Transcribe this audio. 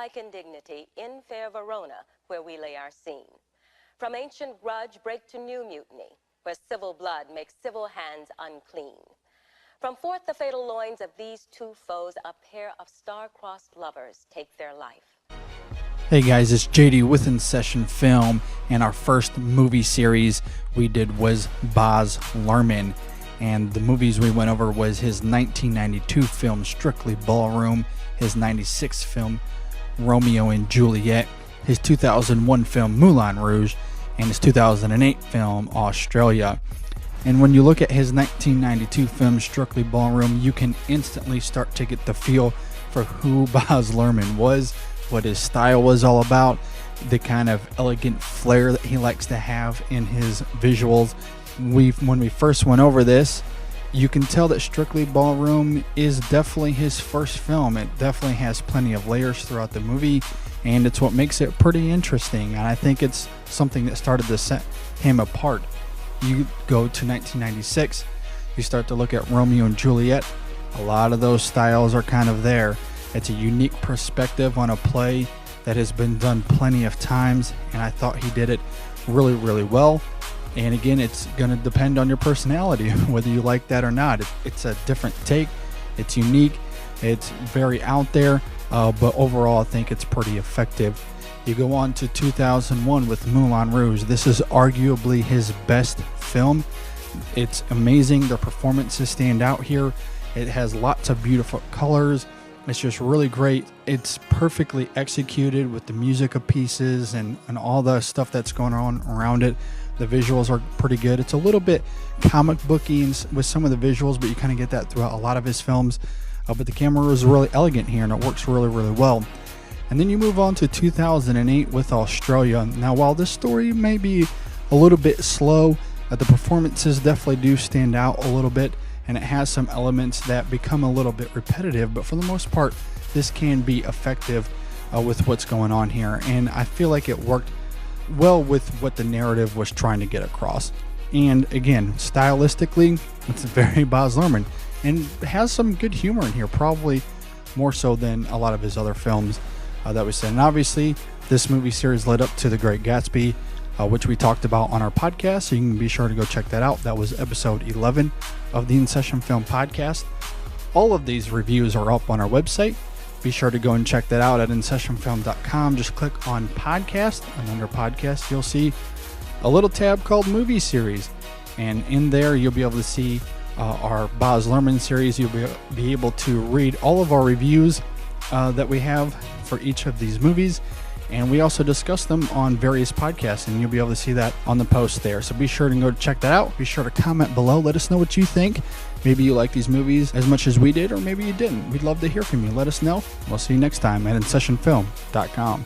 godlike indignity in fair Verona, where we lay our scene. From ancient grudge break to new mutiny, where civil blood makes civil hands unclean. From forth the fatal loins of these two foes, a pair of star-crossed lovers take their life. Hey guys, it's JD with InSession Film, and our first movie series we did was Baz Luhrmann. And the movies we went over was his 1992 film Strictly Ballroom, his 96 film Romeo and Juliet, his 2001 film Moulin Rouge, and his 2008 film Australia. And when you look at his 1992 film Strictly Ballroom, you can instantly start to get the feel for who Baz Luhrmann was, what his style was all about, the kind of elegant flair that he likes to have in his visuals. When we first went over this, you can tell that Strictly Ballroom is definitely his first film. It definitely has plenty of layers throughout the movie, and it's what makes it pretty interesting, and I think it's something that started to set him apart. You go to 1996, you start to look at Romeo and Juliet. A lot of those styles are kind of there. It's a unique perspective on a play that has been done plenty of times, and I thought he did it really, really well. And again, it's going to depend on your personality, whether you like that or not. It's a different take. It's unique. It's very out there, but overall, I think it's pretty effective. You go on to 2001 with Moulin Rouge. This is arguably his best film. It's amazing. The performances stand out here. It has lots of beautiful colors. It's just really great. It's perfectly executed with the music of pieces and all the stuff that's going on around it. The visuals are pretty good. It's a little bit comic booky with some of the visuals, but you kind of get that throughout a lot of his films. But the camera is really elegant here, and it works really, really well. And then you move on to 2008 with Australia. Now, while this story may be a little bit slow, the performances definitely do stand out a little bit, and it has some elements that become a little bit repetitive, but for the most part, this can be effective with what's going on here. And I feel like it worked well with what the narrative was trying to get across. And again, stylistically, it's very Baz Luhrmann, and has some good humor in here, probably more so than a lot of his other films that we said. And obviously, this movie series led up to The Great Gatsby, which we talked about on our podcast, so you can be sure to go check that out. That was episode 11 of the InSession Film Podcast. All of these reviews are up on our website. Be sure to go and check that out at InSessionFilm.com. Just click on podcast, and under podcast, you'll see a little tab called Movie Series. And in there, you'll be able to see our Baz Luhrmann series. You'll be able to read all of our reviews that we have for each of these movies. And we also discuss them on various podcasts, and you'll be able to see that on the post there. So be sure to go check that out. Be sure to comment below. Let us know what you think. Maybe you like these movies as much as we did, or maybe you didn't. We'd love to hear from you. Let us know. We'll see you next time at InSessionFilm.com.